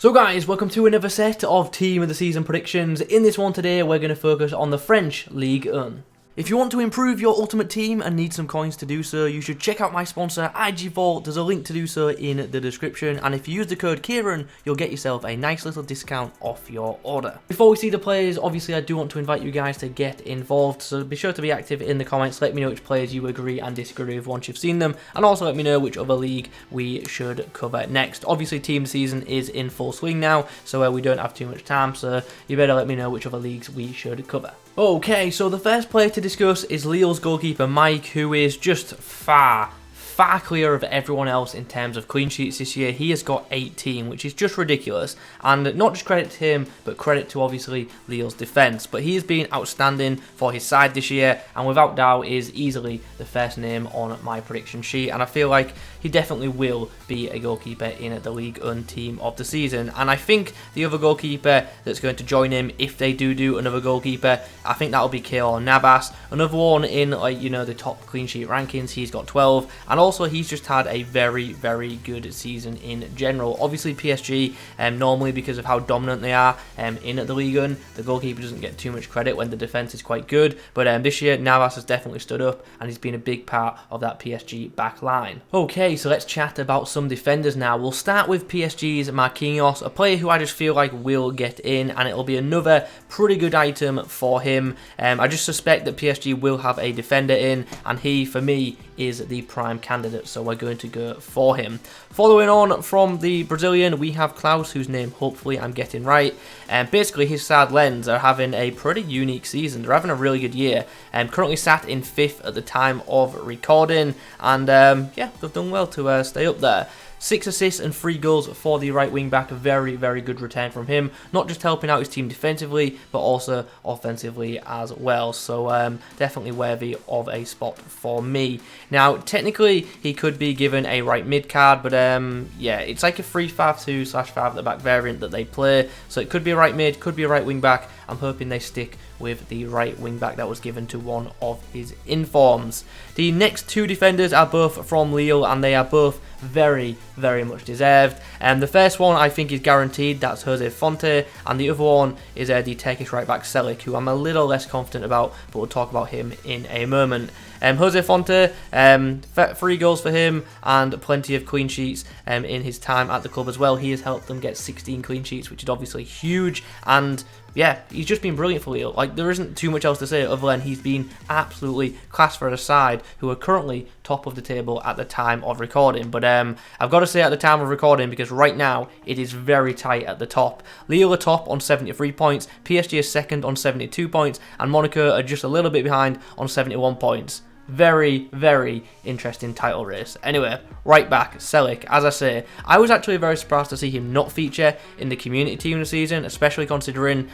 So guys, welcome to another set of Team of the Season predictions. In this one today, we're going to focus on the French Ligue 1. If you want to improve your ultimate team and need some coins to do so, you should check out my sponsor IG Vault. There's a link to do so in the description, and if you use the code Kieran, you'll get yourself a nice little discount off your order. Before we see the players, obviously I do want to invite you guys to get involved, so be sure to be active in the comments. Let me know which players you agree and disagree with once you've seen them, and also let me know which other league we should cover next. Obviously Team of the Season is in full swing now, so we don't have too much time, so you better let me know which other leagues we should cover. Okay, so the first player to discuss is Lille's goalkeeper Mike, who is just far clear of everyone else in terms of clean sheets this year. He has got 18, which is just ridiculous, and not just credit to him, but credit to obviously Lille's defence. But he has been outstanding for his side this year, and without doubt is easily the first name on my prediction sheet, and I feel like he definitely will be a goalkeeper in the Ligue 1 Team of the Season. And I think the other goalkeeper that's going to join him, if they do another goalkeeper, I think that'll be Keylor Navas, another one in the top clean sheet rankings. He's got 12, and also he's just had a very good season in general. Obviously PSG, normally because of how dominant they are in the Ligue 1, the goalkeeper doesn't get too much credit when the defence is quite good, but this year Navas has definitely stood up, and he's been a big part of that PSG back line. Okay, so let's chat about some defenders now. We'll start with PSG's Marquinhos, a player who I just feel like will get in, and it'll be another pretty good item for him. I just suspect that PSG will have a defender in, and he, for me, is the prime candidate, so we're going to go for him. Following on from the Brazilian, we have Klaus, whose name hopefully I'm getting right, and basically his side Lens are having a pretty unique season. They're having a really good year, and currently sat in 5th at the time of recording, and yeah, they've done well to stay up there. 6 assists and 3 goals for the right wing back. A very good return from him. Not just helping out his team defensively, but also offensively as well. So definitely worthy of a spot for me. Now, technically, he could be given a right mid card, but yeah, it's like a 3-5-2/5 at the back variant that they play. So it could be a right mid, could be a right wing back. I'm hoping they stick with the right wing back that was given to one of his informs. The next 2 defenders are both from Lille, and they are both very much deserved. The first one I think is guaranteed, that's Jose Fonte, and the other one is the Turkish right back Celik, who I'm a little less confident about, but we'll talk about him in a moment. Jose Fonte, 3 goals for him and plenty of clean sheets in his time at the club as well. He has helped them get 16 clean sheets, which is obviously huge, and yeah, he's just been brilliant for Lille. Like, there isn't too much else to say other than he's been absolutely class for a side who are currently top of the table at the time of recording. But I've got to say at the time of recording, because right now it is very tight at the top. Lille are top on 73 points, PSG is second on 72 points, and Monaco are just a little bit behind on 71 points. Very interesting title race. Anyway, right back, Celik. As I say, I was actually very surprised to see him not feature in the community team of the season, especially considering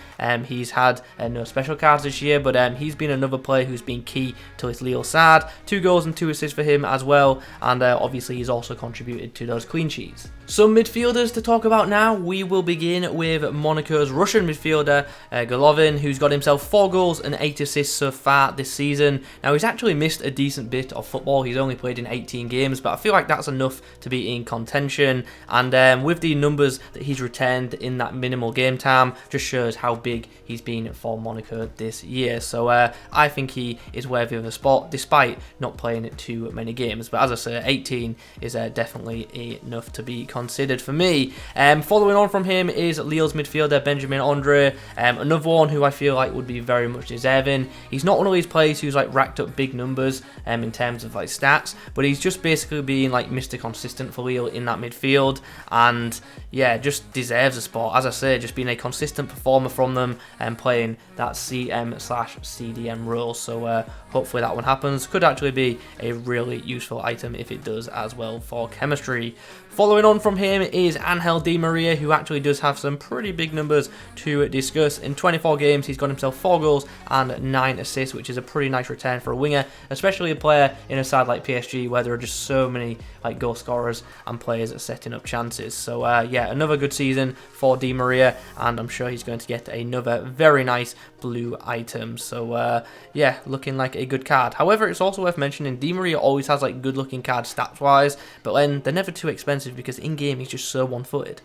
he's had no special cards this year, but he's been another player who's been key to his Lille side. 2 goals and 2 assists for him as well, and obviously he's also contributed to those clean sheets. Some midfielders to talk about now. We will begin with Monaco's Russian midfielder, Golovin, who's got himself 4 goals and 8 assists so far this season. Now, he's actually missed a decent bit of football. He's only played in 18 games, but I feel like that's enough to be in contention. And with the numbers that he's returned in that minimal game time, just shows how big he's been for Monaco this year. So I think he is worthy of a spot, despite not playing too many games. But as I say, 18 is definitely enough to be considered for me. Following on from him is Lille's midfielder Benjamin Andre, another one who I feel like would be very much deserving. He's not one of these players who's like racked up big numbers in terms of like stats, but he's just basically being like Mr. Consistent for Lille in that midfield, and yeah, just deserves a spot. As I say, just being a consistent performer from them and playing that CM/CDM role. So hopefully that one happens. Could actually be a really useful item if it does as well for chemistry. Following on from him is Angel Di Maria, who actually does have some pretty big numbers to discuss. In 24 games, he's got himself 4 goals and 9 assists, which is a pretty nice return for a winger, especially a player in a side like PSG where there are just so many like goal scorers and players setting up chances. So yeah, another good season for Di Maria, and I'm sure he's going to get another very nice blue item. So yeah, looking like a good card. However, it's also worth mentioning Di Maria always has like good looking cards stats wise, but then they're never too expensive because in game he's just so one-footed.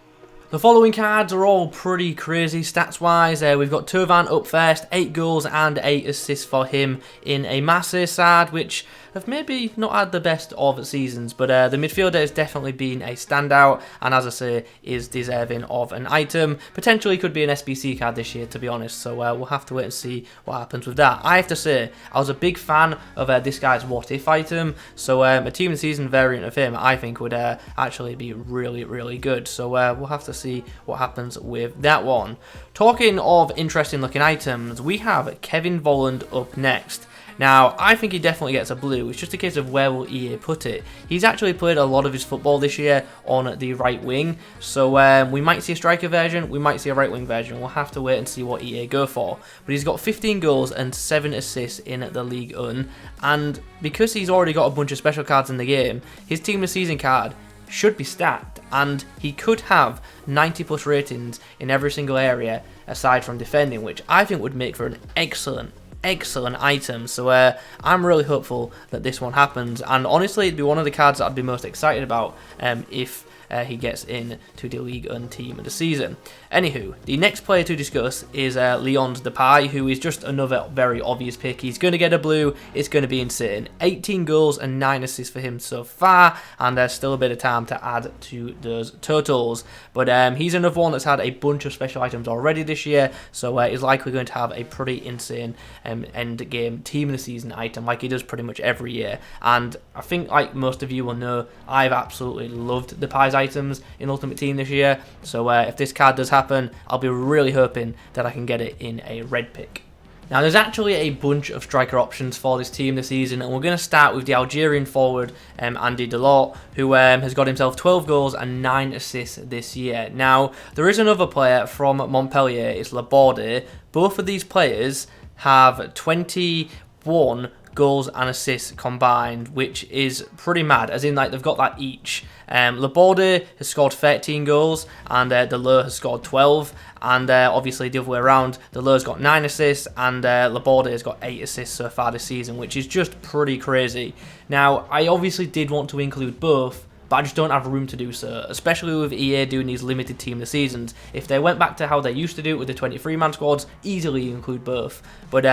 The following cards are all pretty crazy stats-wise. We've got Tovan up first, 8 goals and 8 assists for him in a Marseille side, which have maybe not had the best of seasons, but the midfielder has definitely been a standout, and as I say, is deserving of an item. Potentially could be an SBC card this year, to be honest, so we'll have to wait and see what happens with that. I have to say, I was a big fan of this guy's What If item, so a Team of the Season variant of him, I think, would actually be really, really good, so we'll have to see what happens with that one. Talking of interesting looking items, we have Kevin Volland up next. Now, I think he definitely gets a blue. It's just a case of where will EA put it. He's actually played a lot of his football this year on the right wing, so we might see a striker version, we might see a right wing version. We'll have to wait and see what EA go for. But he's got 15 goals and 7 assists in the Ligue 1, and because he's already got a bunch of special cards in the game, his Team of the Season card should be stacked, and he could have 90 plus ratings in every single area aside from defending, which I think would make for an excellent item. So I'm really hopeful that this one happens, and honestly it'd be one of the cards that I'd be most excited about if he gets in to the Ligue 1 Team of the Season. Anywho, the next player to discuss is Leon Depay, who is just another very obvious pick. He's going to get a blue. It's going to be insane. 18 goals and 9 assists for him so far, and there's still a bit of time to add to those totals. But he's another one that's had a bunch of special items already this year, so he's likely going to have a pretty insane end game Team of the Season item like he does pretty much every year. And I think, like most of you will know, I've absolutely loved Depay's items in Ultimate Team this year, so if this card does happen, I'll be really hoping that I can get it in a red pick. Now, there's actually a bunch of striker options for this team this season, and we're going to start with the Algerian forward, Andy Delort, who has got himself 12 goals and 9 assists this year. Now, there is another player from Montpellier, it's Laborde. Both of these players have 21 goals and assists combined, which is pretty mad, as in like they've got that each. Laborde has scored 13 goals and Delort has scored 12, and obviously the other way around, Delort's got 9 assists and Laborde has got 8 assists so far this season, which is just pretty crazy. Now, I obviously did want to include both, but I just don't have room to do so, especially with EA doing these limited Team of the Seasons. If they went back to how they used to do it with the 23-man squads, easily include both. But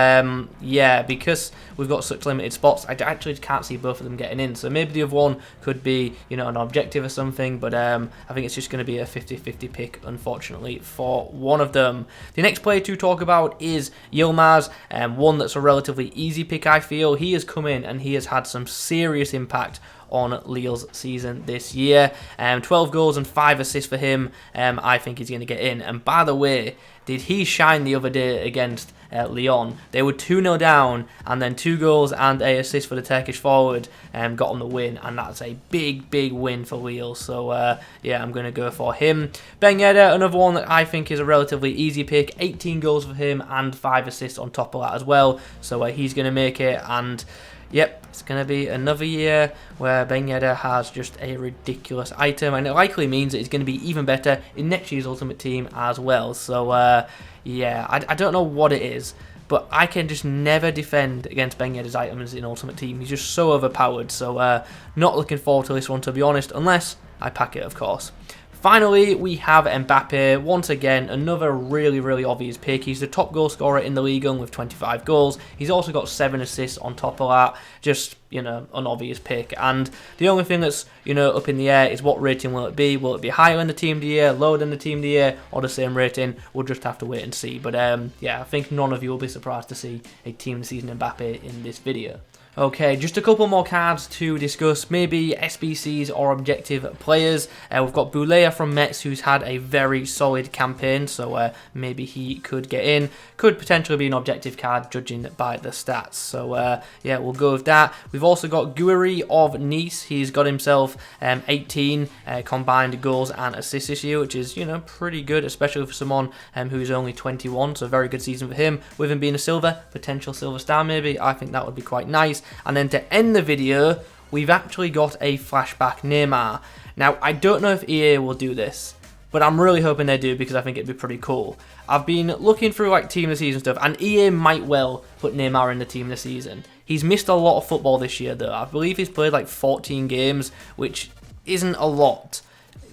yeah, because we've got such limited spots, I actually can't see both of them getting in. So maybe the other one could be, you know, an objective or something, but I think it's just going to be a 50-50 pick, unfortunately, for one of them. The next player to talk about is Yilmaz, one that's a relatively easy pick, I feel. He has come in and he has had some serious impact on Lille's season this year. 12 goals and 5 assists for him. I think he's going to get in. And by the way, did he shine the other day against Lyon? They were 2-0 down, and then 2 goals and a assist for the Turkish forward got on the win, and that's a big win for Lille. So yeah, I'm going to go for him. Ben Yedder, another one that I think is a relatively easy pick. 18 goals for him and 5 assists on top of that as well. So he's going to make it, and yep, it's going to be another year where Ben Yedder has just a ridiculous item, and it likely means that he's going to be even better in next year's Ultimate Team as well. So yeah, I don't know what it is, but I can just never defend against Ben Yedder's items in Ultimate Team. He's just so overpowered, so not looking forward to this one, to be honest, unless I pack it, of course. Finally, we have Mbappe. Once again, another really obvious pick. He's the top goal scorer in the Ligue 1 with 25 goals. He's also got 7 assists on top of that. Just, you know, an obvious pick. And the only thing that's, you know, up in the air is what rating will it be? Will it be higher than the Team of the Year, lower than the Team of the Year, or the same rating? We'll just have to wait and see. But yeah, I think none of you will be surprised to see a Team of the Season Mbappe in this video. Okay, just a couple more cards to discuss, maybe SBCs or objective players. We've got Boulaya from Metz, who's had a very solid campaign, so maybe he could get in. Could potentially be an objective card, judging by the stats. So yeah, we'll go with that. We've also got Gouiri of Nice. He's got himself 18 combined goals and assists this year, which is, you know, pretty good, especially for someone who's only 21, so very good season for him. With him being a silver, potential silver star maybe, I think that would be quite nice. And then to end the video, we've actually got a flashback Neymar. Now, I don't know if EA will do this, but I'm really hoping they do, because I think it'd be pretty cool. I've been looking through like Team of the Season stuff, and EA might well put Neymar in the Team of the Season. He's missed a lot of football this year though. I believe he's played like 14 games, which isn't a lot.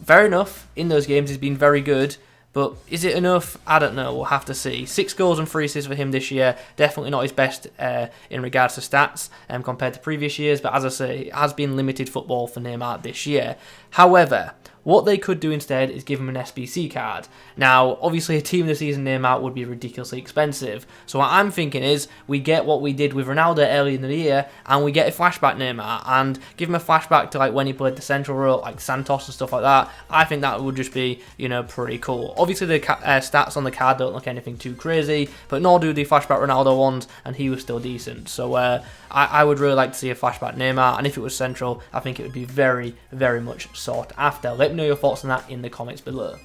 fair enough, in those games he's been very good, but is it enough? I don't know, we'll have to see. 6 goals and 3 assists for him this year, definitely not his best in regards to stats compared to previous years, but as I say, it has been limited football for Neymar this year. However, what they could do instead is give him an SBC card. Now, obviously a team of the season Neymar would be ridiculously expensive. So what I'm thinking is, we get what we did with Ronaldo early in the year, and we get a flashback Neymar, and give him a flashback to like when he played the central role, like Santos and stuff like that. I think that would just be, you know, pretty cool. Obviously the stats on the card don't look anything too crazy, but nor do the flashback Ronaldo ones, and he was still decent. So I would really like to see a flashback Neymar, and if it was central, I think it would be very, very much sought after. Let me know your thoughts on that in the comments below.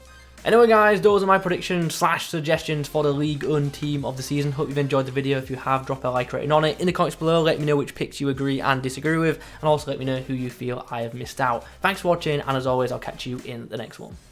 Anyway guys, those are my predictions / suggestions for the Ligue 1 team of the season. Hope you've enjoyed the video. If you have, drop a like rating on it. In the comments below, let me know which picks you agree and disagree with, and also let me know who you feel I have missed out. Thanks for watching, and as always, I'll catch you in the next one.